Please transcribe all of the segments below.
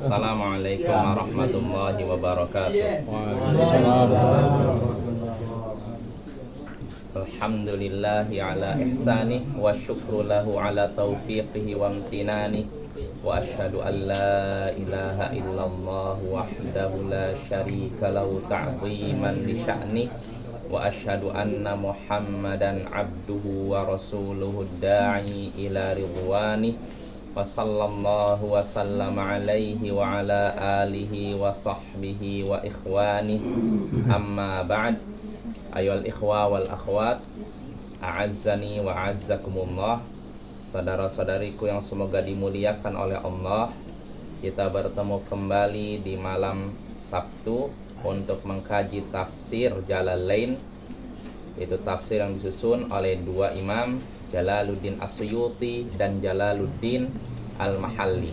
Assalamualaikum warahmatullahi wabarakatuh. Waalaikumsalam. Alhamdulillahi ala ihsani wa syukru lahu ala taufiqihi wa amtinani wa ashhadu an la ilaha illallah wahdahu la syarika lahu ta'ziman li sya'ni wa ashhadu anna Muhammadan abduhu wa rasuluhu da'i ila ridwani wa sallallahu wa sallam alaihi wa ala alihi wa sahbihi wa ikhwani amma ba'd. Ayyuhal ikhwa wal akhwat, a'azzani wa a'azzakumullah. Saudara-saudariku yang semoga dimuliakan oleh Allah, kita bertemu kembali di malam Sabtu untuk mengkaji tafsir Jalalain. Itu tafsir yang disusun oleh dua imam, Jalaluddin As-Suyuti dan Jalaluddin Al-Mahalli.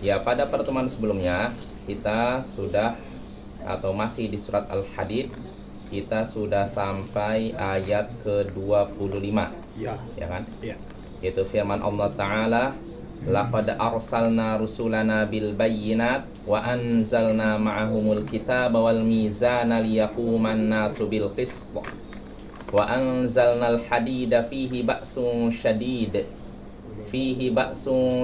Ya, pada pertemuan sebelumnya kita sudah atau masih di surat Al-Hadid. Kita sudah sampai ayat ke-25. Ya kan? Ya. Itu firman Allah Ta'ala, laqad arsalna rusulana bil bayyinat wa anzalna ma'ahumul kitaba wal mizana liyaquman nasu bil qist wa anzalnal hadida fihi ba'sun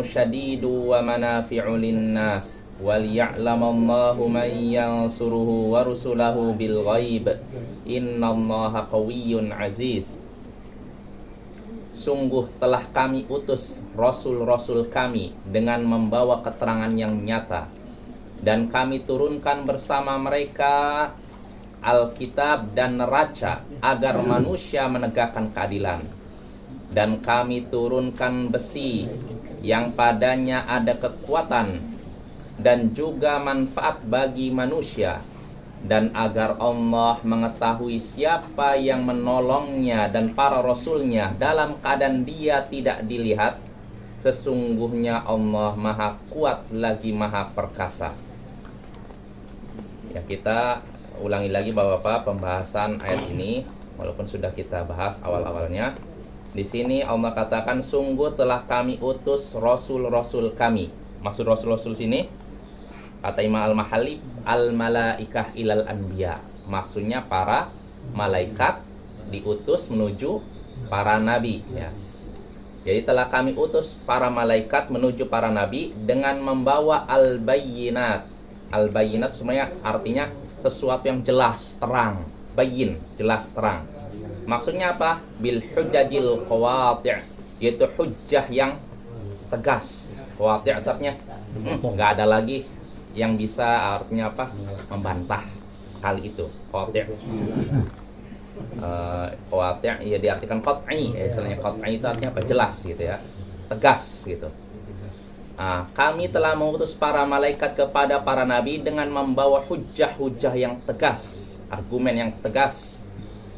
syadidu wa manafi'u linnas wal ya'lamallahu man yansuruhu wa rusulahu bil ghaib innallaha qawiyyun aziz. Sungguh telah kami utus rasul-rasul kami dengan membawa keterangan yang nyata, dan kami turunkan bersama mereka Alkitab dan neraca agar manusia menegakkan keadilan. Dan kami turunkan besi yang padanya ada kekuatan dan juga manfaat bagi manusia, dan agar Allah mengetahui siapa yang menolongnya dan para rasulnya dalam keadaan dia tidak dilihat. Sesungguhnya Allah maha kuat lagi maha perkasa. Ya, kita ulangi lagi Bapak-bapak pembahasan ayat ini, walaupun sudah kita bahas awal-awalnya. Di sini Allah katakan, sungguh telah kami utus rasul-rasul kami. Maksud rasul-rasul sini, kata Imam Al-Mahalli, al-malaikah ilal anbiya. Maksudnya para malaikat diutus menuju para nabi, ya. Jadi telah kami utus para malaikat menuju para nabi dengan membawa al-bayyinat. Al-bayyinat sebenarnya artinya sesuatu yang jelas, terang. Bayyin, jelas, terang. Maksudnya apa? Bil hujjajil qawati', yaitu hujjah yang tegas. Qawati' artinya nggak ada lagi yang bisa, artinya apa? Membantah. Sekali itu qawati'. Qawati' ya diartikan qat'i. Istilahnya qat'i itu artinya apa? Jelas gitu ya. Tegas gitu. Kami telah mengutus para malaikat kepada para nabi dengan membawa hujjah-hujjah yang tegas, argumen yang tegas.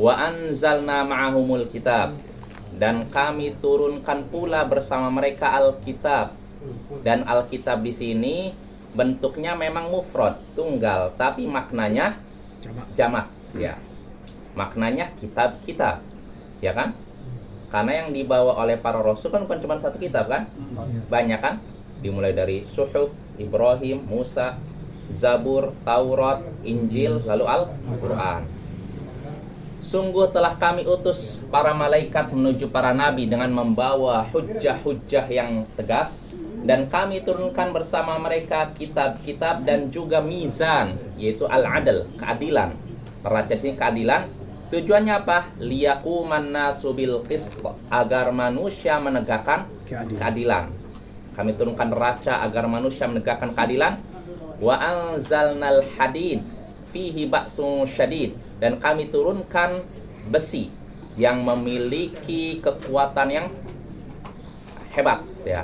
Wa anzalna ma'ahumul kitab, dan kami turunkan pula bersama mereka Alkitab. Dan Alkitab di sini bentuknya memang mufrad, tunggal, tapi maknanya jamak, ya. Maknanya kitab-kitab, ya kan? Karena yang dibawa oleh para rasul kan bukan cuma satu kitab kan? Banyak kan? Dimulai dari Suhuf Ibrahim, Musa, Zabur, Taurat, Injil, lalu Al-Quran. Sungguh telah kami utus para malaikat menuju para nabi dengan membawa hujjah-hujjah yang tegas, dan kami turunkan bersama mereka kitab-kitab dan juga mizan, yaitu al-adl, keadilan. Neraca ini keadilan. Tujuannya apa? Liyaquman nasu bil qist, agar manusia menegakkan keadilan. Kami turunkan neraca agar manusia menegakkan keadilan. Wa anzalnal hadid fihi ba'sun syadid, dan kami turunkan besi yang memiliki kekuatan yang hebat, ya.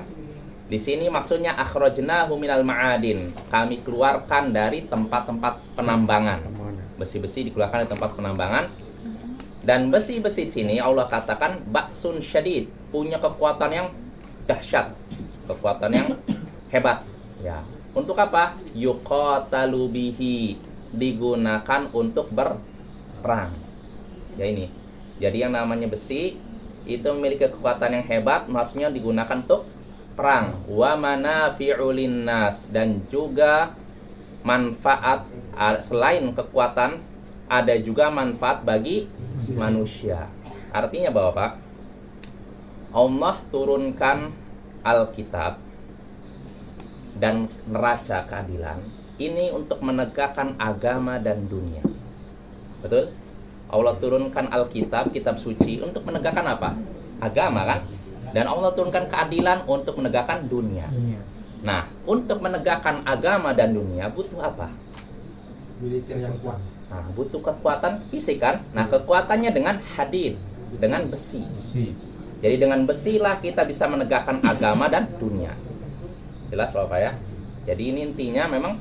Di sini maksudnya akhrajnahu minal ma'adin, kami keluarkan dari tempat-tempat penambangan. Besi-besi dikeluarkan dari tempat penambangan. Dan besi-besi di sini Allah katakan ba'sun syadid, punya kekuatan yang dahsyat, kekuatan yang hebat, ya. Untuk apa? Yuqatalu bihi, digunakan untuk berperang. Ya ini. Jadi yang namanya besi itu memiliki kekuatan yang hebat, maksudnya digunakan untuk perang. Wa manafi'u linnas, dan juga manfaat selain kekuatan ada juga manfaat bagi manusia. Artinya bahwa Pak, Allah turunkan Alkitab dan neraca keadilan ini untuk menegakkan agama dan dunia. Betul? Allah turunkan Alkitab, kitab suci, untuk menegakkan apa? Agama kan? Dan Allah turunkan keadilan untuk menegakkan dunia. Nah, untuk menegakkan agama dan dunia butuh apa? Militer yang kuat. Nah, butuh kekuatan fisik kan? Nah, kekuatannya dengan hadid, dengan besi. Jadi dengan besilah kita bisa menegakkan agama dan dunia. Jelas Bapak ya? Jadi ini intinya memang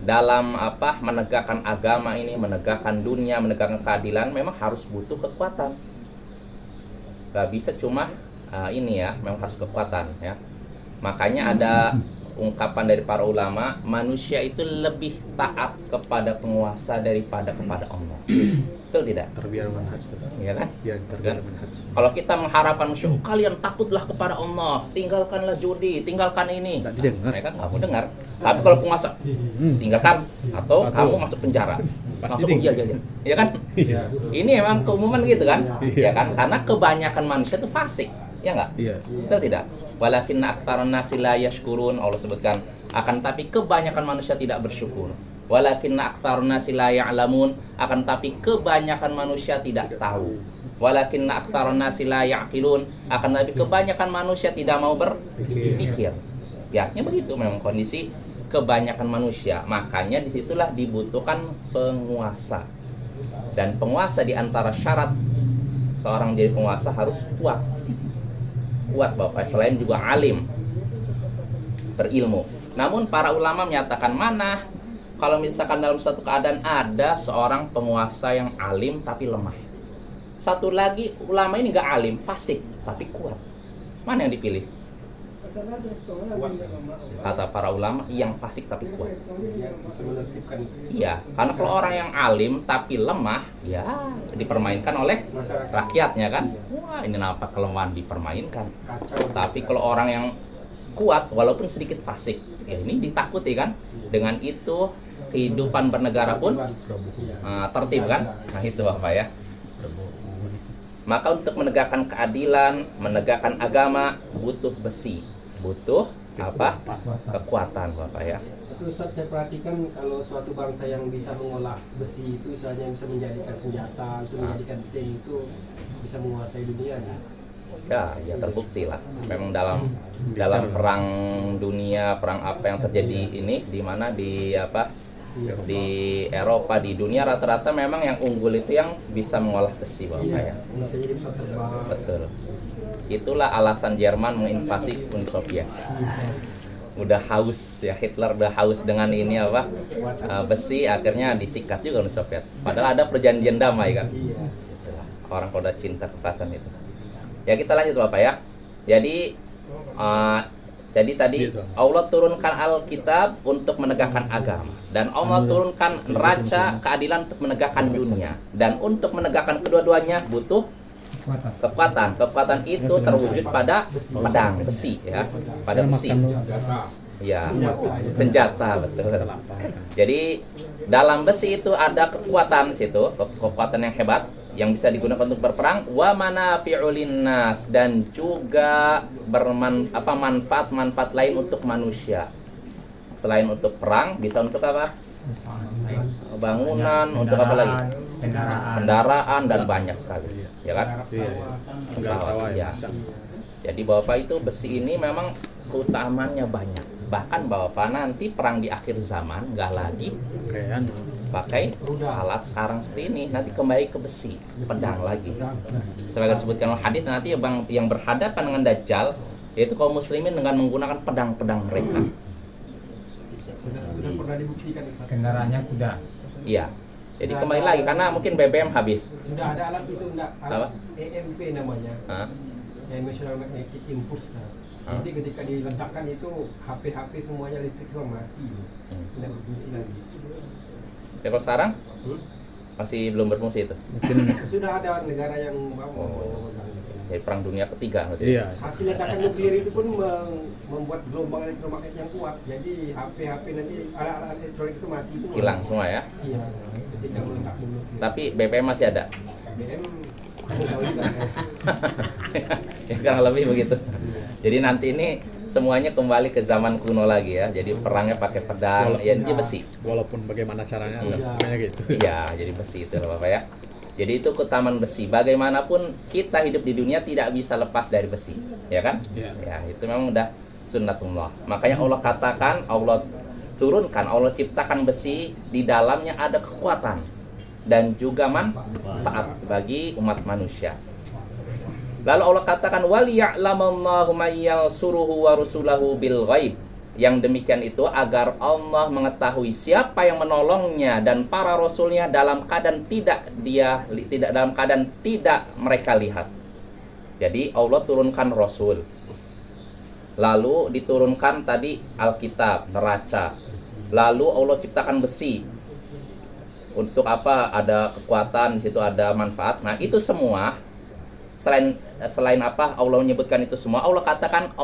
dalam apa, menegakkan agama ini, menegakkan dunia, menegakkan keadilan memang harus butuh kekuatan. Gak bisa cuma ini ya, memang harus kekuatan ya. Makanya ada ungkapan dari para ulama, manusia itu lebih taat kepada penguasa daripada kepada Allah. Betul tidak? Terbiar manhaj. Iya kan? Ya, terbiar manhaj. Kalau kita mengharapkan manusia, kalian takutlah kepada Allah, tinggalkanlah judi, tinggalkan ini. Nggak didengar. Mereka nggak mau dengar. Tapi kalau penguasa, tinggalkan atau kamu masuk penjara. Masuk iya. Iya kan? Iya. Ini emang keumuman gitu kan? Iya. Ya kan? Karena kebanyakan manusia itu fasik. Ya nggak? Iya. Betul tidak? Walakinna aktsarun nasi la yashkurun, Allah sebutkan. Akan tapi kebanyakan manusia tidak bersyukur. Walakinna aktsarun nasi la ya'lamun, akan tapi kebanyakan manusia tidak tahu. Walakinna aktsarun nasi la ya'qilun, akan tapi kebanyakan manusia tidak mau berpikir. Pihaknya begitu memang kondisi kebanyakan manusia. Makanya disitulah dibutuhkan penguasa. Dan penguasa di antara syarat seorang jadi penguasa harus kuat. Kuat Bapak, selain juga alim, berilmu. Namun para ulama menyatakan, mana kalau misalkan dalam satu keadaan ada seorang penguasa yang alim tapi lemah, satu lagi ulama ini nggak alim, fasik tapi kuat, mana yang dipilih? Kata para ulama, yang fasik tapi kuat. Iya, karena kalau orang yang alim tapi lemah, ya dipermainkan oleh rakyatnya kan. Wah, ini kenapa kelemahan dipermainkan. Tapi kalau orang yang kuat walaupun sedikit fasik, ya ini ditakuti kan. Dengan itu kehidupan bernegara pun tertib kan. Nah itu Bapak ya. Maka untuk menegakkan keadilan, menegakkan agama butuh besi, butuh apa? Kekuatan Bapak ya. Itu Ustaz, saya perhatikan kalau suatu bangsa yang bisa mengolah besi itu misalnya bisa menjadikan senjata, bisa menjadikan tank, itu bisa menguasai dunia ya. Ya terbukti lah. Memang dalam perang dunia, perang apa yang terjadi ini, di mana di apa? Di Eropa, di dunia rata-rata memang yang unggul itu yang bisa mengolah besi Bapak ya. Bisa jadi pesawat terbang. Betul. Itulah alasan Jerman menginvasi Uni Soviet. Udah haus ya, Hitler udah haus dengan ini apa? Besi, akhirnya disikat juga Uni Soviet. Padahal ada perjanjian damai kan. Itulah. Orang kalau udah cinta kekerasan itu. Ya kita lanjut Bapak ya. Jadi tadi Allah turunkan Alkitab untuk menegakkan agama, dan Allah turunkan neraca keadilan untuk menegakkan dunia. Dan untuk menegakkan kedua-duanya butuh kekuatan. Kekuatan itu terwujud pada pedang besi ya, pada besi. Ya, senjata betul. Jadi dalam besi itu ada kekuatan situ, kekuatan yang hebat yang bisa digunakan untuk berperang, wa manafi'u linnas, dan juga manfaat lain untuk manusia. Selain untuk perang, bisa untuk apa? Bangunan, untuk apa lagi? Kendaraan dan banyak sekali. Ya kan? Pesawat ya. Jadi Bapak itu besi ini memang keutamaannya banyak. Bahkan Bapak nanti perang di akhir zaman nggak lagi pakai alat sekarang seperti ini, nanti kembali ke besi, pedang lagi. Sebagai disebutkan hadis, nanti yang berhadapan dengan Dajjal yaitu kaum muslimin dengan menggunakan pedang-pedang mereka. Sudah pernah dibuktikan Ustaz. Kendaraannya kuda. Iya. Jadi kembali lagi karena mungkin BBM habis. Sudah ada alat itu enggak? Alat EMP namanya. Hah? Emotional Magnetic Impulse. Jadi ketika diledakkan itu HP semuanya listrik semua mati. Tidak berfungsi lagi. Ya, kalau sekarang masih belum berfungsi itu. Mungkin Sudah ada negara yang mau. Jadi perang dunia ketiga. Iya. Hasil ledakan nuklir itu pun membuat gelombang elektromagnetik yang kuat. Jadi HP nanti alat-alat elektronik itu mati semua. Hilang semua ya. Iya. Ketika meledak dulu. Tapi BPM masih ada. BM aku tahu juga. Ya kurang lebih begitu. Jadi nanti ini semuanya kembali ke zaman kuno lagi ya. Jadi perangnya pakai pedang, ya dia besi. Walaupun bagaimana caranya, Iya. pokoknya gitu. Iya, jadi besi itu loh Bapak ya. Jadi itu keutamaan besi. Bagaimanapun kita hidup di dunia tidak bisa lepas dari besi, ya kan? Iya. Ya, itu memang udah sunnatullah. Makanya Allah katakan, Allah turunkan, Allah ciptakan besi, di dalamnya ada kekuatan dan juga manfaat bagi umat manusia. Lalu Allah katakan waliya'lamallahu may yansuruhu wa rusulahu bil ghaib. Yang demikian itu agar Allah mengetahui siapa yang menolongnya dan para rasulnya dalam keadaan tidak mereka lihat. Jadi Allah turunkan rasul. Lalu diturunkan tadi Alkitab, neraca. Lalu Allah ciptakan besi. Untuk apa? Ada kekuatan, di situ ada manfaat. Nah, itu semua selain apa Allah menyebutkan itu semua, Allah katakan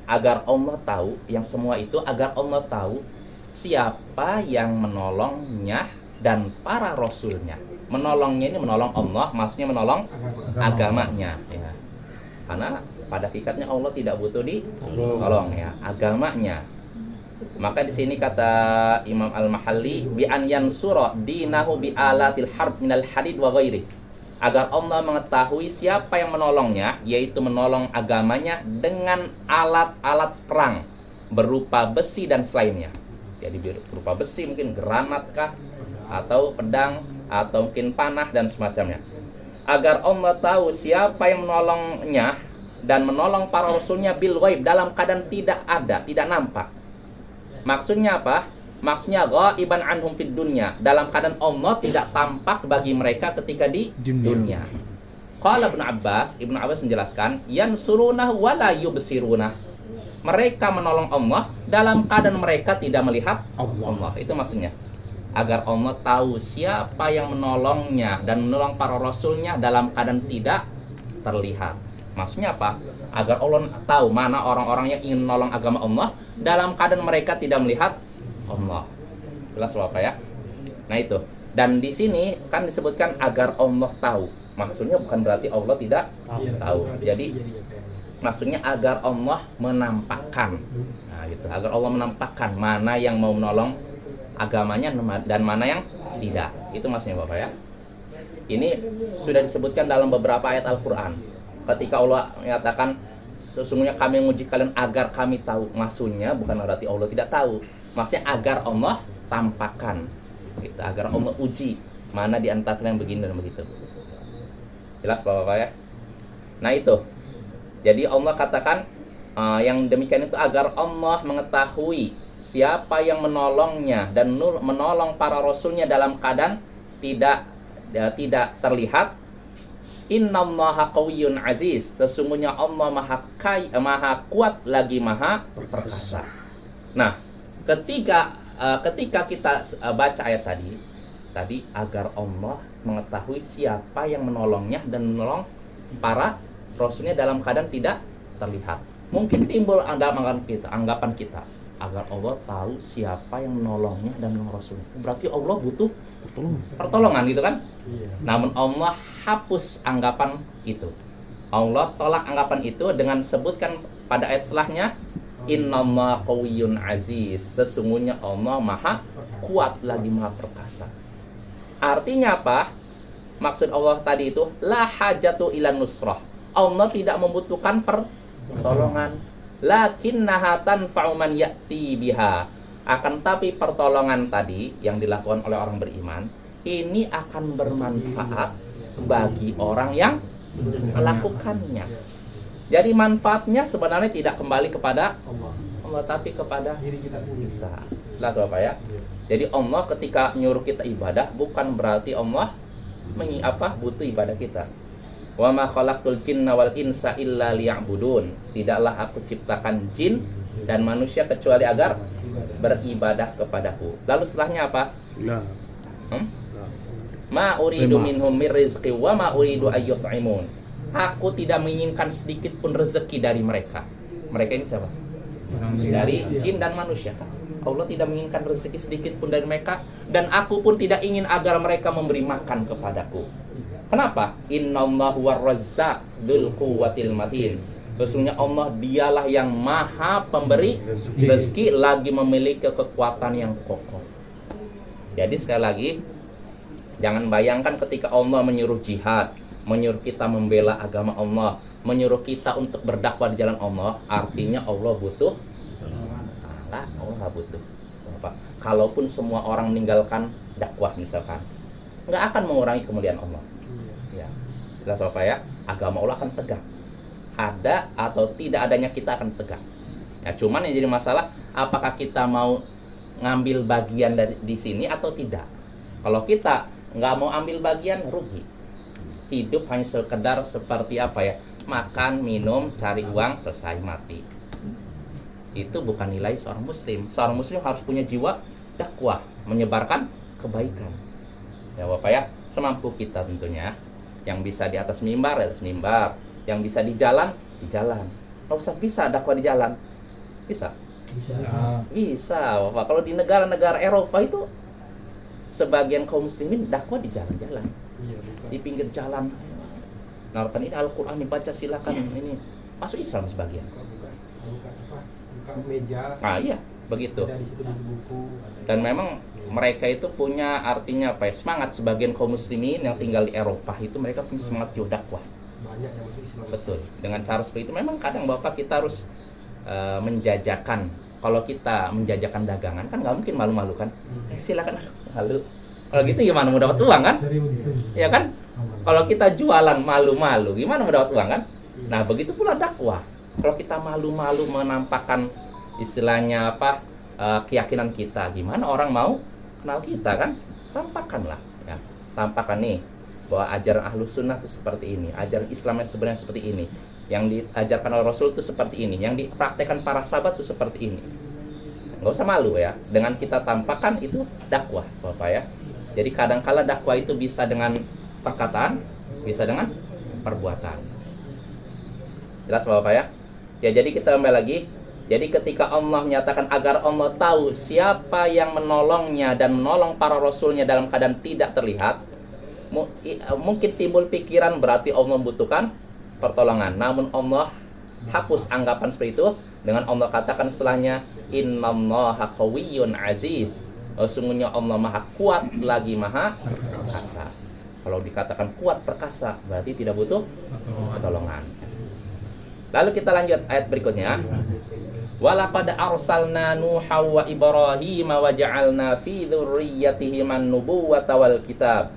agar Allah tahu yang semua itu, agar Allah tahu siapa yang menolongnya dan para rasulnya. Menolongnya ini menolong Allah, maksudnya menolong agamanya ya. Karena pada hakikatnya Allah tidak butuh ditolong ya, agamanya. Maka di sini kata Imam Al-Mahalli bi an yansura dinahu bi alatil harb minal hadid wa ghairi. Agar Allah mengetahui siapa yang menolongnya, yaitu menolong agamanya dengan alat-alat perang berupa besi dan selainnya. Jadi berupa besi mungkin granat kah, atau pedang, atau mungkin panah dan semacamnya. Agar Allah tahu siapa yang menolongnya dan menolong para rasulnya bil ghaib, dalam keadaan tidak ada, tidak nampak. Maksudnya apa? Maksudnya ghaiban anhum fid dunya, dalam keadaan Allah tidak tampak bagi mereka ketika di dunia. Qala Ibnu Abbas menjelaskan, yansurunahu wa la yubsiruna. Mereka menolong Allah dalam keadaan mereka tidak melihat Allah. Itu maksudnya. Agar Allah tahu siapa yang menolongnya dan menolong para rasulnya dalam keadaan tidak terlihat. Maksudnya apa? Agar Allah tahu mana orang-orang yang ingin menolong agama Allah dalam keadaan mereka tidak melihat Allah. Jelas Bapak ya? Nah itu. Dan di sini kan disebutkan agar Allah tahu. Maksudnya bukan berarti Allah tidak tahu. Jadi maksudnya agar Allah menampakkan. Nah gitu. Agar Allah menampakkan mana yang mau menolong agamanya dan mana yang tidak. Itu maksudnya Bapak ya. Ini sudah disebutkan dalam beberapa ayat Al-Qur'an. Ketika Allah menyatakan sesungguhnya kami menguji kalian agar kami tahu. Maksudnya bukan berarti Allah tidak tahu. Maksudnya agar Allah tampakkan gitu, agar Allah uji mana di antara kalian begini dan begitu. Jelas Bapak ya? Nah itu. Jadi Allah katakan yang demikian itu agar Allah mengetahui siapa yang menolongnya dan menolong para rasulnya dalam keadaan tidak terlihat. Innallaha qawiyyun aziz. Sesungguhnya Allah maha kuat lagi maha perkasa. Nah, ketika kita baca ayat tadi agar Allah mengetahui siapa yang menolongnya dan menolong para rasulnya dalam keadaan tidak terlihat. Mungkin timbul anggapan kita agar Allah tahu siapa yang menolongnya dan menolong rasulnya. Berarti Allah butuh pertolongan gitu kan? Namun Allah hapus anggapan itu. Allah tolak anggapan itu dengan sebutkan pada ayat setelahnya, innallaha qawiyyun aziz. Sesungguhnya Allah maha kuat lagi maha perkasa. Artinya apa? Maksud Allah tadi itu la hajatu ilan nusrah. Allah tidak membutuhkan pertolongan. Lakinnaha tanfa'u man ya'ti biha. Akan tapi pertolongan tadi yang dilakukan oleh orang beriman ini akan bermanfaat bagi orang yang melakukannya. Jadi manfaatnya sebenarnya tidak kembali kepada Allah tapi kepada diri kita sendiri. Jelas Bapak ya? Jadi Allah ketika nyuruh kita ibadah bukan berarti Allah butuh ibadah kita. Wa ma khalaqtul jinna wal insa illa liya'budun. Tidaklah aku ciptakan jin dan manusia kecuali agar beribadah kepadaku. Lalu setelahnya apa? Ma uridu minhum min rizqi wa ma uridu ayyut'imun. Aku tidak menginginkan sedikit pun rezeki dari mereka. Mereka ini siapa? Dari jin dan manusia. Allah tidak menginginkan rezeki sedikit pun dari mereka, dan aku pun tidak ingin agar mereka memberi makan kepadaku. Kenapa? Innallahu war-razzaq dzul quwwatil matin. Sesungguhnya Allah dialah yang maha pemberi rezeki, lagi memiliki kekuatan yang kokoh. Jadi sekali lagi, jangan bayangkan ketika Allah menyuruh jihad, menyuruh kita membela agama Allah, menyuruh kita untuk berdakwah di jalan Allah, artinya Allah butuh. Nah, Allah nggak butuh. Apa? Kalaupun semua orang meninggalkan dakwah misalkan, nggak akan mengurangi kemuliaan Allah. Ya, jelas apa ya? Agama Allah akan tegak. Ada atau tidak adanya kita akan tegak. Ya, cuman yang jadi masalah, apakah kita mau ngambil bagian dari di sini atau tidak? Kalau kita nggak mau ambil bagian, rugi. Hidup hanya sekedar seperti apa ya? Makan, minum, cari uang, selesai, mati. Itu bukan nilai seorang muslim. Seorang muslim harus punya jiwa dakwah, menyebarkan kebaikan. Ya Bapak ya, semampu kita tentunya. Yang bisa di atas mimbar, di atas mimbar. Yang bisa di jalan, di jalan. Nggak usah bisa dakwah di jalan. Bisa? Bisa Bapak. Kalau di negara-negara Eropa itu sebagian kaum muslimin dakwah di jalan-jalan. Di pinggir jalan. Nah, ini Al-Quran dibaca, silakan ini. Masuk Islam sebagian. Buka meja. Ah iya, begitu. Dari situ buku. Dan memang mereka itu punya artinya apa ya? Semangat. Sebagian kaum muslimin yang tinggal di Eropa itu mereka punya semangat jiwa dakwah. Banyak yang Islam. Betul. Dengan cara seperti itu memang kadang Bapak kita harus menjajakan. Kalau kita menjajakan dagangan kan nggak mungkin malu-malu kan? Silakan malu. Kalau gitu gimana mau dapat uang kan? Ya kan? Kalau kita jualan malu-malu, gimana mau dapat uang kan? Nah, begitu pula dakwah. Kalau kita malu-malu menampakkan istilahnya apa keyakinan kita, gimana orang mau kenal kita kan? Tampakkanlah, ya. Tampakkan nih bahwa ajaran Ahlus Sunnah itu seperti ini, ajaran Islam yang sebenarnya seperti ini, yang diajarkan oleh Rasul itu seperti ini, yang dipraktekkan para sahabat itu seperti ini. Nggak usah malu ya, dengan kita tampakkan itu dakwah, Bapak ya. Jadi kadang-kala dakwah itu bisa dengan perkataan, bisa dengan perbuatan. Jelas Bapak ya? Ya jadi kita kembali lagi. Jadi ketika Allah menyatakan agar Allah tahu siapa yang menolongnya dan menolong para rasulnya dalam keadaan tidak terlihat, mungkin timbul pikiran berarti Allah membutuhkan pertolongan. Namun Allah hapus anggapan seperti itu dengan Allah katakan setelahnya, innallaha qawiyyun aziz. Sesungguhnya Allah maha kuat lagi maha perkasa. Kalau dikatakan kuat perkasa berarti tidak butuh pertolongan. Lalu kita lanjut ayat berikutnya. Walaqad arsalna Nuha wa Ibrahim wa ja'alna fi dzurriyyatihim an-nubuwwata wal kitab.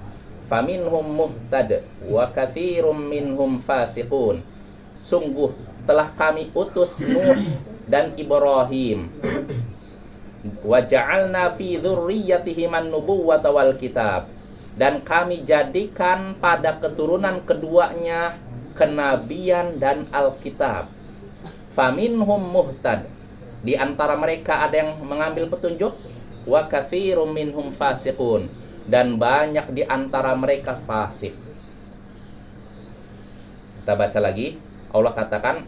Faminhum muhtad wa katsirum minhum fasiqun. Sungguh telah kami utus Nuh dan Ibrahim. Wa ja'alna fi dzurriyyatihim an-nubuwwata wal kitab. Dan kami jadikan pada keturunan keduanya kenabian dan Alkitab. Faminhum muhtad. Di antara mereka ada yang mengambil petunjuk, wa katsirum minhum fasiqun, dan banyak di antara mereka fasik. Kita baca lagi. Allah katakan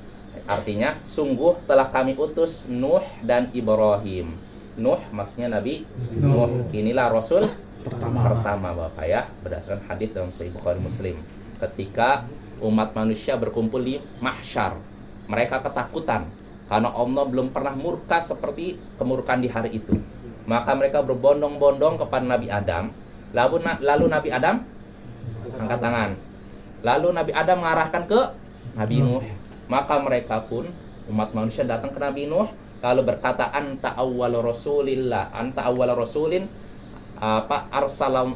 artinya sungguh telah kami utus Nuh dan Ibrahim. Nuh maksudnya Nabi Nuh. Inilah Rasul pertama Bapak ya, berdasarkan hadis dalam Sahih Bukhari Muslim. Ketika umat manusia berkumpul di mahsyar, mereka ketakutan karena Allah belum pernah murka seperti kemurkaan di hari itu. Maka mereka berbondong-bondong kepada Nabi Adam. Lalu Nabi Adam angkat tangan. Lalu Nabi Adam mengarahkan ke Nabi Nuh. Maka mereka pun umat manusia datang ke Nabi Nuh lalu berkata, anta awwal rasulillah, anta awwal rasulin arsala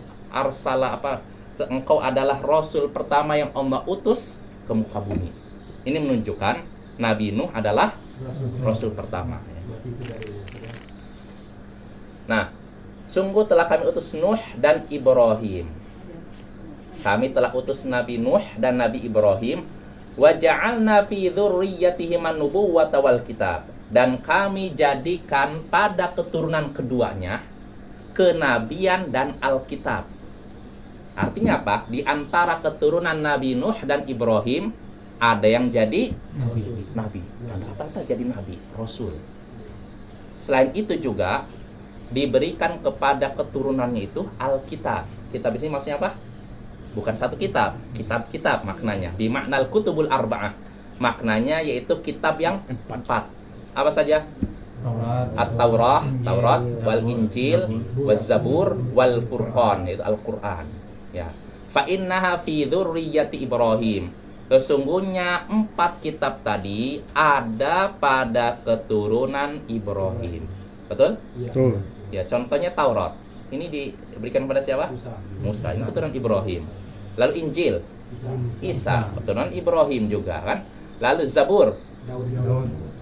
engkau adalah rasul pertama yang Allah utus ke muka bumi. Ini menunjukkan Nabi Nuh adalah rasul pertama. Nah, sungguh telah kami utus Nuh dan Ibrahim. Kami telah utus Nabi Nuh dan Nabi Ibrahim. Wa ja'alna fi dzurriyyatihim an-nubuwwata wal kitab. Dan kami jadikan pada keturunan keduanya kenabian dan Alkitab. Artinya apa? Di antara keturunan Nabi Nuh dan Ibrahim ada yang jadi nabi. Rata-rata jadi nabi, rasul. Selain itu juga diberikan kepada keturunannya itu Alkitab. Kitab ini maksudnya apa? Bukan satu kitab, kitab-kitab maknanya. Bimaknal kutubul arba'ah. Maknanya yaitu kitab yang 4. Apa saja? At-Taurah, Taurat, wal Injil, wal Zabur, wal Furqan, yaitu Al-Qur'an. Ya. Fa innaha fi dzurriyyati Ibrahim. Sesungguhnya 4 kitab tadi ada pada keturunan Ibrahim. Betul? Betul. Ya, contohnya Taurat. Ini diberikan kepada siapa? Musa. Ini keturunan Ibrahim. Lalu Injil, Isa, keturunan Ibrahim juga kan? Lalu Zabur,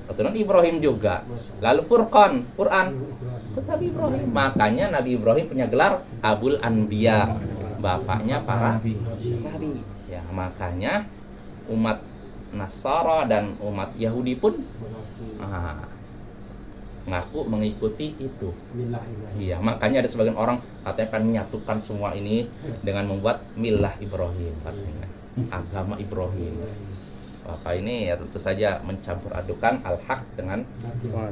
keturunan Ibrahim juga. Lalu Furqan, Quran, keturunan Ibrahim. Makanya Nabi Ibrahim punya gelar Abul Anbiya, bapaknya para nabi. Ya, makanya umat Nasara dan umat Yahudi pun ngaku mengikuti itu. Iya, makanya ada sebagian orang katanya akan menyatukan semua ini dengan membuat milah Ibrahim, katanya agama Ibrahim. Bapak ini ya tentu saja mencampur adukan al-haq dengan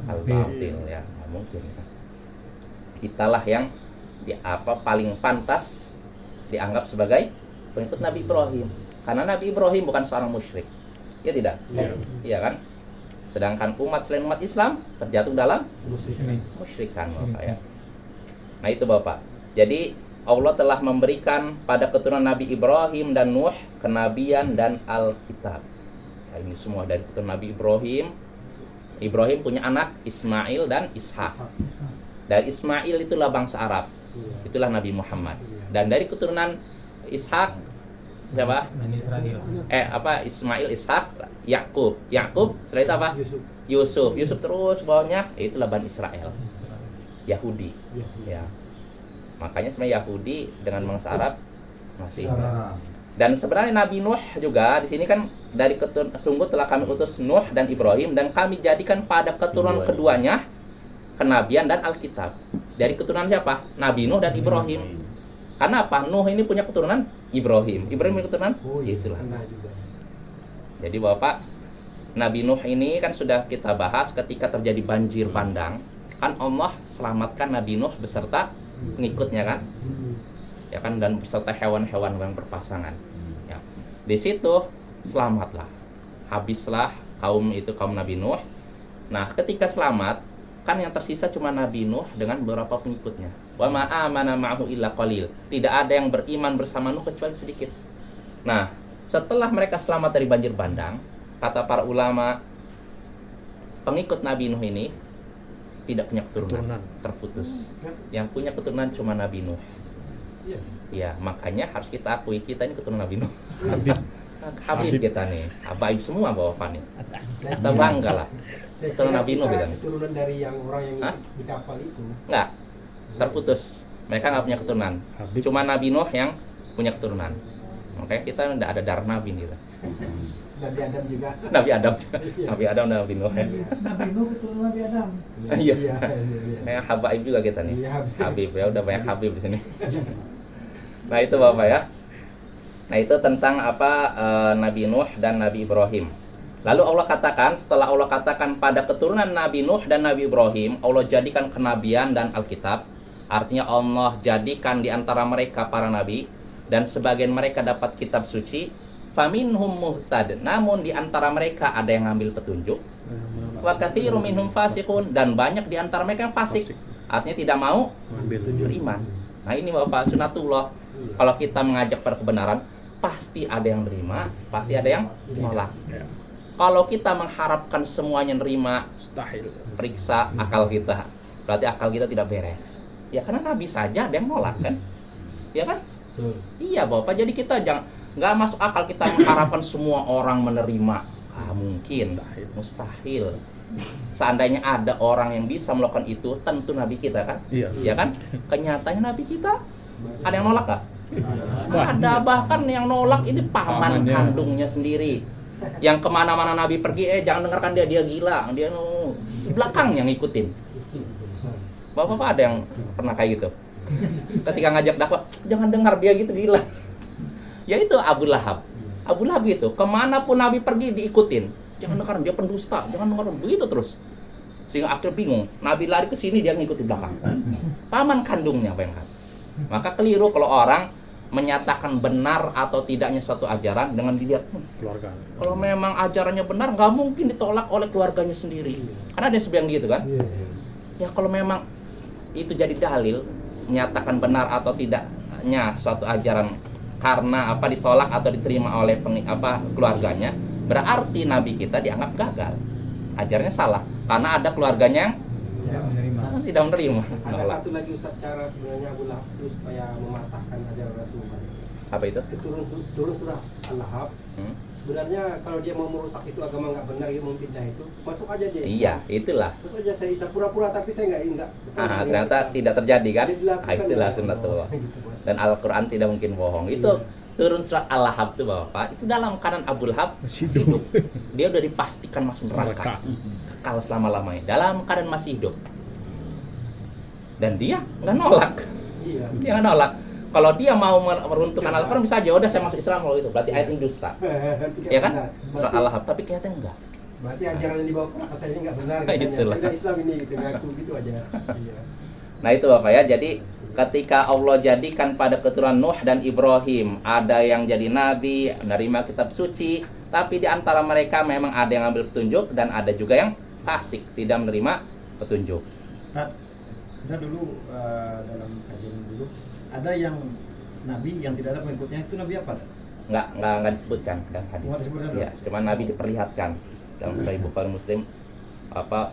al-batil, ya nggak mungkin. Kitalah yang paling pantas dianggap sebagai pengikut Nabi Ibrahim, karena Nabi Ibrahim bukan seorang musyrik, ya tidak? Iya kan? Sedangkan umat selain umat Islam terjatuh dalam musyrikan, Bapak ya. Nah itu Bapak. Jadi Allah telah memberikan pada keturunan Nabi Ibrahim dan Nuh kenabian dan Alkitab. Nah, ini semua dari keturunan Nabi Ibrahim. Ibrahim punya anak Ismail dan Ishak. Dari Ismail itulah bangsa Arab. Itulah Nabi Muhammad. Dan dari keturunan Ishak siapa? Ismail, Ishak, Yakub. Setelah itu apa? Yusuf terus bawahnya itulah Bani Israel. Yahudi. Ya. Makanya sebenarnya Yahudi dengan bangsa Arab masih. Dan sebenarnya Nabi Nuh juga di sini kan dari sungguh telah kami utus Nuh dan Ibrahim dan kami jadikan pada keturunan keduanya kenabian dan Alkitab. Dari keturunan siapa? Nabi Nuh dan Ibrahim. Karena apa? Nuh ini punya keturunan Ibrahim. Ibrahim punya keturunan? Itulah. Jadi Bapak, Nabi Nuh ini kan sudah kita bahas ketika terjadi banjir bandang. Kan Allah selamatkan Nabi Nuh beserta pengikutnya kan? Ya kan, dan beserta hewan-hewan yang berpasangan. Ya. Di situ selamatlah. Habislah kaum Nabi Nuh. Nah, ketika selamat, kan yang tersisa cuma Nabi Nuh dengan beberapa pengikutnya. Wa ma amana ma'ahu illa qalil. Tidak ada yang beriman bersama Nuh kecuali sedikit. Nah, setelah mereka selamat dari banjir bandang, kata para ulama, pengikut Nabi Nuh ini tidak punya keturunan, terputus. Yang punya keturunan cuma Nabi Nuh. Ya, makanya harus kita akui kita ini keturunan Nabi Nuh. Habib kita nih, habaib semua Bapak nih. Kita bangga lah. Keturunan Nabi Nuh gitu. Keturunan dari yang orang yang di kapal itu. Enggak, terputus. Mereka nggak punya keturunan. Cuma Nabi Nuh yang punya keturunan. Makanya kita tidak ada darah Nabi nih. Nabi Adam juga. Nabi Adam juga. Nabi Adam dan Nabi Nuh. Nabi Nuh keturunan Nabi Adam. Iya. Kayak habaib juga kita nih. Habib ya, udah banyak habib di sini. Nah itu Bapak ya. Nah itu tentang Nabi Nuh dan Nabi Ibrahim. Lalu Allah katakan, setelah Allah katakan pada keturunan Nabi Nuh dan Nabi Ibrahim, Allah jadikan kenabian dan Alkitab. Artinya Allah jadikan di antara mereka para nabi, dan sebagian mereka dapat kitab suci. Faminhum muhtad, namun di antara mereka ada yang ngambil petunjuk. Wa katsirum minhum fasiqun, dan banyak di antara mereka yang fasik. Artinya tidak mau beriman. Nah ini Bapak sunatullah. Kalau kita mengajak pada kebenaran, pasti ada yang beriman, pasti ada yang menolak. Kalau kita mengharapkan semuanya nerima, mustahil. Periksa akal kita. Berarti akal kita tidak beres. Ya karena Nabi saja ada yang nolak kan? Ya kan? Iya Bapak. Jadi kita nggak masuk akal kita mengharapkan semua orang menerima. Mungkin. Mustahil. Seandainya ada orang yang bisa melakukan itu, tentu Nabi kita kan? Iya. Ya kan? Kenyataannya Nabi kita ada yang nolak nggak? Ada, bahkan yang nolak ini paman kandungnya sendiri. Yang kemana-mana Nabi pergi, jangan dengarkan dia gila, dia di belakang yang ngikutin. Bapak ada yang pernah kayak gitu? Ketika ngajak dakwah, jangan dengar dia gitu, gila. Ya itu Abu Lahab. Abu Lahab itu kemanapun Nabi pergi diikutin. Jangan dengar dia pendusta, jangan dengar begitu terus. Sehingga akhirnya bingung. Nabi lari ke sini dia ngikuti belakang. Paman kandungnya, bayangkan. Maka keliru kalau orang menyatakan benar atau tidaknya satu ajaran dengan dilihat keluarga. kalau memang ajarannya benar, nggak mungkin ditolak oleh keluarganya sendiri. Karena ada yang sebilang gitu kan. Ya kalau memang itu jadi dalil menyatakan benar atau tidaknya suatu ajaran karena apa ditolak atau diterima oleh keluarganya, berarti Nabi kita dianggap gagal. Ajarannya salah karena ada keluarganya yang tidak menerima. Ada satu lagi Ustaz cara sebenarnya Abu Lahab itu supaya mematahkan ajaran Rasulullah. Apa itu? Turun surah Al-Lahab. Sebenarnya kalau dia mau merusak itu agama nggak benar, dia mau pindah itu, masuk aja dia. Iya, itulah. Masuk aja saya Islam pura-pura tapi saya nggak. Ternyata tidak terjadi kan? Itulah ya. sunnatullah. Gitu, Bos. Dan Al-Quran tidak mungkin bohong. Itu turun surat Al-Lahab itu Bapak, itu dalam keadaan Abu Lahab Masih hidup. Dia udah dipastikan masuk neraka. Kekal selama-lamanya dalam keadaan masih hidup. Dan dia nggak nolak. Iya. Dia nggak nolak. Kalau dia mau meruntuhkan Al-Quran bisa aja, udah saya masuk Islam kalau itu. Berarti ayat ini dusta. Ya kan? Surat Al-Lahab, tapi kayaknya enggak. Berarti ajaran yang dibawa ke saya ini nggak benar. Nah, itulah. Saya Islam ini gitu, ngaku gitu aja. Iya. Nah itu Bapak ya, jadi ketika Allah jadikan pada keturunan Nuh dan Ibrahim ada yang jadi nabi, menerima kitab suci, tapi di antara mereka memang ada yang ambil petunjuk dan ada juga yang fasik, tidak menerima petunjuk. Kita dulu dalam kajian dulu ada yang nabi yang tidak ada pengikutnya, itu nabi apa? Nggak disebutkan dalam hadis. Nggak disebutkan. Ya, cuma nabi diperlihatkan dalam Sahih Bukhari Muslim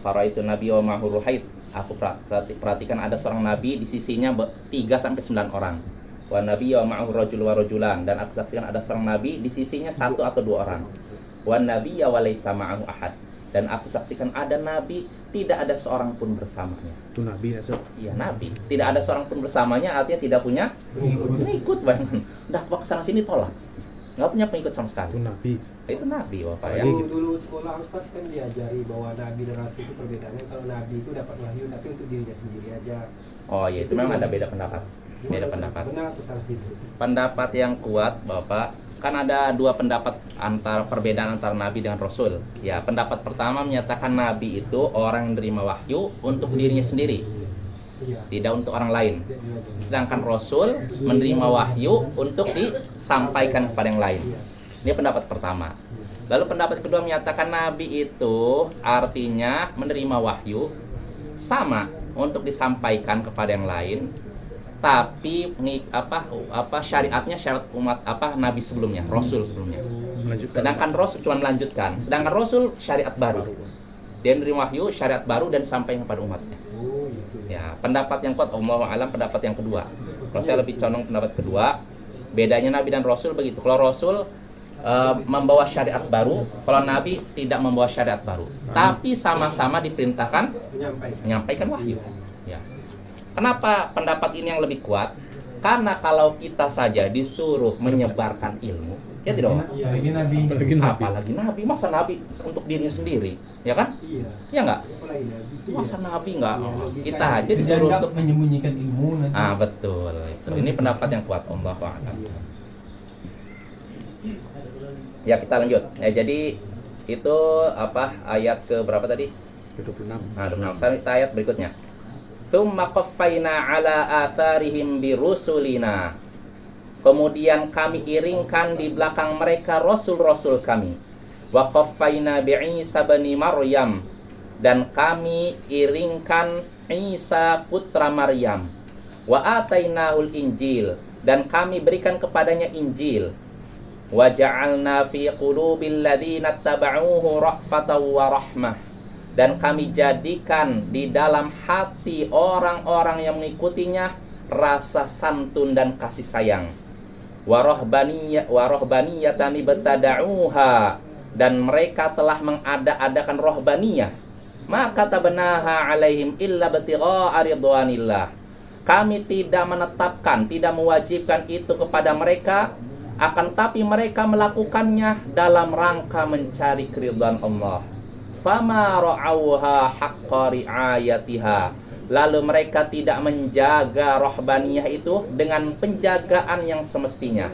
faraitu nabi wa ma'hu ruhaid. Aku perhatikan ada seorang nabi di sisinya 3 sampai 9 orang. Wa nabi wa ma'hu rajul wa rajulan, dan aku saksikan ada seorang nabi di sisinya 1 atau 2 orang. Wa nabi wa laisa ma'ahu ahad, dan aku saksikan ada nabi tidak ada seorang pun bersamanya. Itu nabi ya, Sob. Iya, nabi. Tidak ada seorang pun bersamanya artinya tidak punya pengikut. Bayangkan. Dakwah ke sana sini tolak. Nggak punya pengikut sama sekali. Itu nabi. Itu nabi Bapak ya. Dulu sekolah Ustaz kan diajari bahwa nabi dan rasul itu perbedaannya, kalau nabi itu dapat wahyu tapi untuk dirinya sendiri aja. Oh iya, itu memang ada beda pendapat. Beda pendapat. Benar atau salah itu? Pendapat yang kuat Bapak, kan ada 2 pendapat perbedaan antara nabi dengan rasul. Ya, pendapat pertama menyatakan nabi itu orang yang menerima wahyu untuk dirinya sendiri, Iya. tidak untuk orang lain. Sedangkan rasul menerima wahyu untuk disampaikan kepada yang lain. Ini pendapat pertama. Lalu pendapat kedua menyatakan nabi itu artinya menerima wahyu sama untuk disampaikan kepada yang lain, tapi syariatnya syariat umat nabi sebelumnya, rasul sebelumnya. Sedangkan rasul cuma melanjutkan. Sedangkan rasul syariat baru. Dia menerima wahyu syariat baru dan sampaikan kepada umatnya. Oh, gitu. Ya, pendapat yang kuat Allahu a'lam pendapat yang kedua. Kalau saya lebih condong pendapat kedua. Bedanya nabi dan rasul begitu. Kalau rasul membawa syariat baru, kalau nabi tidak membawa syariat baru. Tapi sama-sama diperintahkan menyampaikan wahyu. Ya. Kenapa pendapat ini yang lebih kuat? Karena kalau kita saja disuruh menyebarkan ilmu, ya tidak. Iya, Ini nabi. Apalagi nabi, masa nabi untuk dirinya sendiri, ya kan? Iya. Ya enggak? Apalagi nabi. Masa nabi enggak? Iya, logikanya. Kita aja disuruh Dianggap untuk menyembunyikan ilmu nanti. betul. Itu. Ini pendapat yang kuat Allah a'lam. Iya. Ya, kita lanjut. Ya, jadi itu ayat ke berapa tadi? 26. Nah, 26. Sekarang kita ayat berikutnya. Tsumma qaffayna ala atharihim birusulina. Kemudian kami iringkan di belakang mereka rasul-rasul kami. Wa qaffayna bi Isa bani Maryam, dan kami iringkan Isa putra Maryam. Wa atainahul Injil, dan kami berikan kepadanya Injil. Wa ja'alna fi qulubil ladzina tabauhu ra'fatan wa rahmah, dan kami jadikan di dalam hati orang-orang yang mengikutinya rasa santun dan kasih sayang. Warahbaniyatan ibtada'uha, dan mereka telah mengada-adakan rohbaniyah. Maka tabenaha alaihim illa batigha'a ridwanillah. Kami tidak menetapkan, tidak mewajibkan itu kepada mereka, akan tapi mereka melakukannya dalam rangka mencari keridhaan Allah. Fama ra'auha haqqa ri'ayatiha, lalu mereka tidak menjaga rahbaniyah itu dengan penjagaan yang semestinya.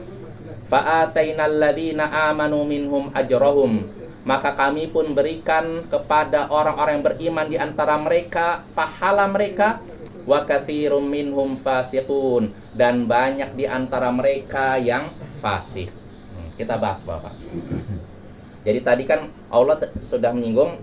Fa'atainal ladzina amanu minhum ajrahum, maka kami pun berikan kepada orang-orang yang beriman di antara mereka pahala mereka. Wa katsirum minhum fasiqun, dan banyak di antara mereka yang fasik. Kita bahas Bapak. Jadi tadi kan Allah sudah menyinggung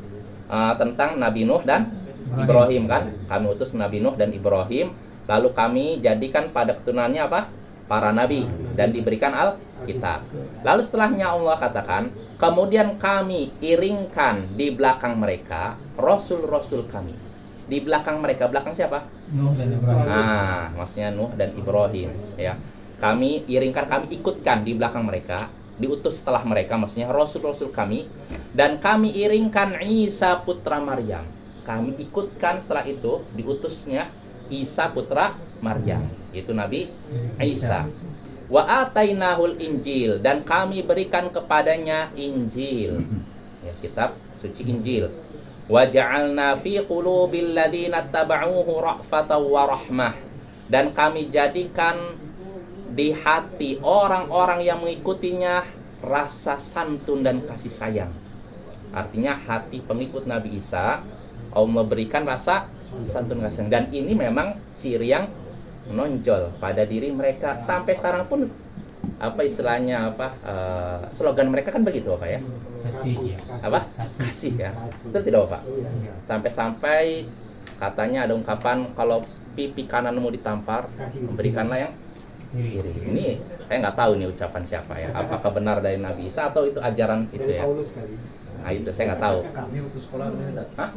tentang Nabi Nuh dan Ibrahim kan. Kami utus Nabi Nuh dan Ibrahim, lalu kami jadikan pada keturunannya apa? Para nabi, dan diberikan Alkitab. Lalu setelahnya Allah katakan, kemudian kami iringkan di belakang mereka rasul-rasul kami. Di belakang mereka, belakang siapa? Nuh dan Ibrahim. Nah, maksudnya Nuh dan Ibrahim, ya. Kami iringkan, kami ikutkan di belakang mereka, diutus setelah mereka, maksudnya rasul-rasul kami, dan kami iringkan Isa putra Maryam. Kami ikutkan setelah itu diutusnya Isa putra Maryam, itu Nabi Isa. Wa atainahul Injil, dan kami berikan kepadanya Injil, ya, kitab suci Injil. Wa ja'alna fi qulubil ladzina tabauhu ra'fatan wa rahmah, dan kami jadikan di hati orang-orang yang mengikutinya rasa santun dan kasih sayang. Artinya hati pengikut Nabi Isa Allah berikan rasa santun kasih sayang, dan ini memang ciri yang menonjol pada diri mereka sampai sekarang pun. Apa istilahnya, slogan mereka kan begitu Bapak ya? Apa? Kasih ya. Itu tidak Bapak? Sampai-sampai katanya ada ungkapan, kalau pipi kananmu ditampar, berikanlah yang kiri. Ini saya nggak tahu nih ucapan siapa ya. Apakah benar dari Nabi Isa atau itu ajaran itu ya? Nah itu saya nggak tahu. Kami waktu sekolah dulu, Hah?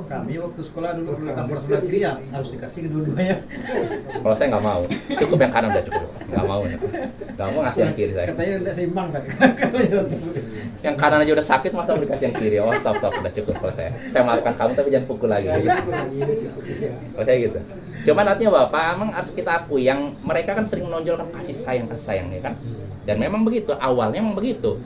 kami waktu sekolah dulu tampar sebelah kiri ya harus dikasih kedua-duanya. Kalau saya nggak mau, cukup yang kanan udah cukup. Nggak mau ngasih yang kiri saya. Katanya tidak seimbang tadi. Yang kanan aja udah sakit, masa mau dikasih yang kiri? Oh stop udah cukup kalau saya. Saya maafkan kamu tapi jangan pukul lagi. Gitu. Kalau saya gitu. Cuman artinya Bapak, emang harus kita akui yang mereka kan sering menonjolkan kasih sayang ya kan. Dan memang begitu, awalnya memang begitu.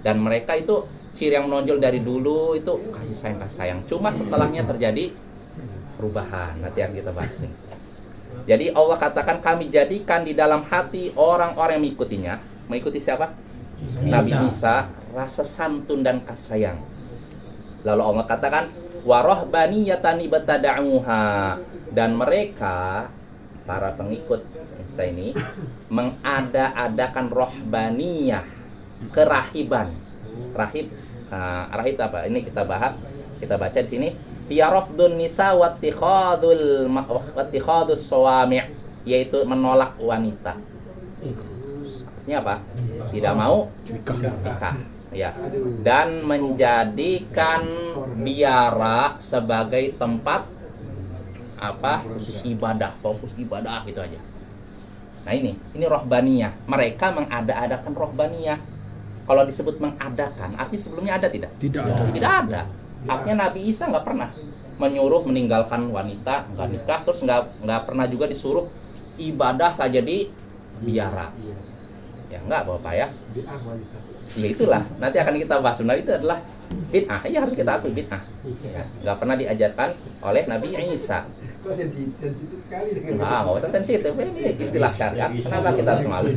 Dan mereka itu ciri yang menonjol dari dulu itu kasih sayang. Cuma setelahnya terjadi perubahan. Nanti yang kita bahas nih. Jadi Allah katakan kami jadikan di dalam hati orang-orang yang mengikutinya. Mengikuti siapa? Nabi Isa, rasa santun dan kasih sayang. Lalu Allah katakan warahbaniyatan ibtada'uha, dan mereka para pengikut Isa ini mengada-adakan rohbaniyah, kerahiban. Rahib apa? Ini kita bahas, kita baca di sini. Ya rafdun nisa wattikhadus sawami', yaitu menolak wanita. Artinya apa? Tidak mau nikah. Ya. Dan menjadikan biara sebagai tempat khusus ibadah, fokus ibadah gitu aja. Nah ini rohbaniyah. Mereka mengada-adakan rohbaniyah. Kalau disebut mengadakan, artinya sebelumnya ada tidak? Tidak ada. Artinya Nabi Isa nggak pernah menyuruh meninggalkan wanita, nggak nikah, terus nggak pernah juga disuruh ibadah saja di biara. Ya nggak Bapak ya. Ya itulah, nanti akan kita bahas. Nah itu adalah bid'ah, ya harus kita akui bid'ah. Ya, nggak pernah diajarkan oleh Nabi Isa. Kok sensitif sekali dengan Nggak usah sensitif, ini istilah syariat. Kenapa kita harus malu?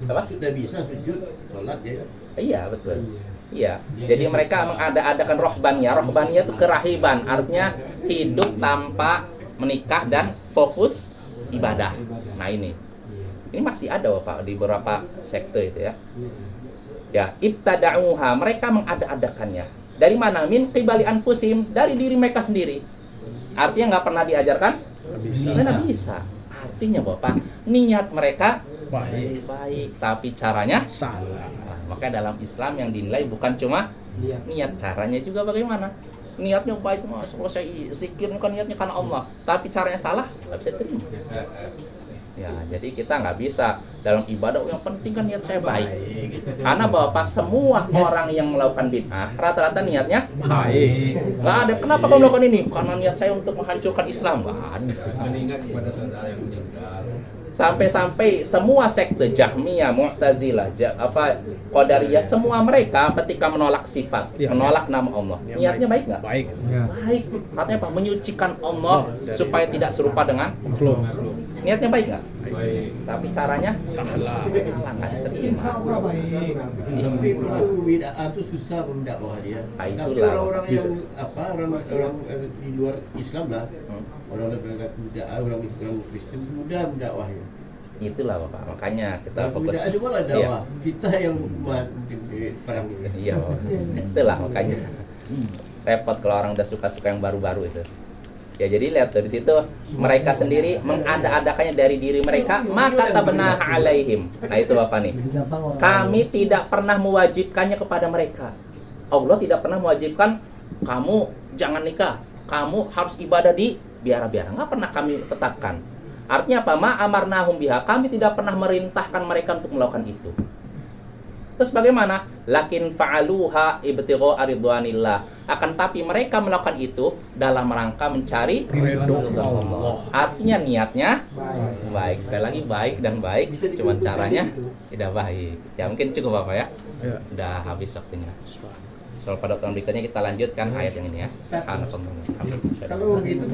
Apa? Sudah bisa sujud, sholat ya. Iya betul. Iya. Jadi mereka mengada-adakan rohbaniyah. Rohbaniyah itu kerahiban, artinya hidup tanpa menikah dan fokus ibadah. Nah ini masih ada Bapak di beberapa sekte itu ya. Ya, ibtada'uha, mereka mengada-adakannya. Dari mana? Min qibali anfusim, dari diri mereka sendiri. Artinya nggak pernah diajarkan Nabi Isa. Artinya Bapak, niat mereka baik, tapi caranya salah. Nah, maka dalam Islam yang dinilai bukan cuma niat, caranya juga bagaimana. Niatnya baik, Mas, kalau saya zikir bukan niatnya karena Allah, tapi caranya salah, nggak bisa terima. Ya, jadi kita nggak bisa dalam ibadah yang penting kan niat saya baik. Karena Bapak semua orang yang melakukan bid'ah rata-rata niatnya Baik. nggak ada. Kenapa kamu melakukan ini? Karena niat saya untuk menghancurkan Islam. Nggak ada. Mengingat kepada saudara yang meninggal. Sampai-sampai semua sekte Jahmiyah, Mu'tazilah, Qadariyah, semua mereka ketika menolak sifat, menolak nama Allah, niatnya baik nggak? Baik. Baik. Katanya apa? Menyucikan Allah supaya tidak serupa dengan Makhluk. niatnya baik nggak? Baik. Tapi caranya Salah. nggak Insya terima. Allah baik. Tapi itu bid'ah itu susah mendakwah dia. Ah, Tapi itulah. orang-orang yang orang di luar Islam lah, Hmm. orang bid'ah, orang Kristen mudah mendakwahnya. Itulah Bapak. Makanya kita Kalau fokus. bid'ah cuma lah Iya. dakwah. Kita yang mungkin perang ini. Iya, Bapak. Itulah makanya repot kalau orang udah suka-suka yang baru-baru itu. Ya jadi lihat dari situ mereka sendiri mengada-adakannya dari diri mereka, maka tabenah alaihim. Nah itu Bapak nih. Gampang orang. Kami tidak pernah mewajibkannya kepada mereka. Allah tidak pernah mewajibkan kamu jangan nikah, kamu harus ibadah di biara-biara. Nggak pernah kami tetapkan. Artinya apa? Ma amarnahum biha. Kami tidak pernah merintahkan mereka untuk melakukan itu. Terus bagaimana? Lakin fa'aluha ibtigha ridwanillah. Akan tapi mereka melakukan itu dalam rangka mencari Ridho ridho Allah. Artinya niatnya Baik. baik. Sekali lagi baik dan baik, Bisa cuman dituntut caranya gitu. tidak baik. Ya mungkin cukup Bapak ya. Ya. Udah habis waktunya. Soal pada tahun berikutnya kita lanjutkan ayat yang ini ya. Subhanallah. Kalau gitu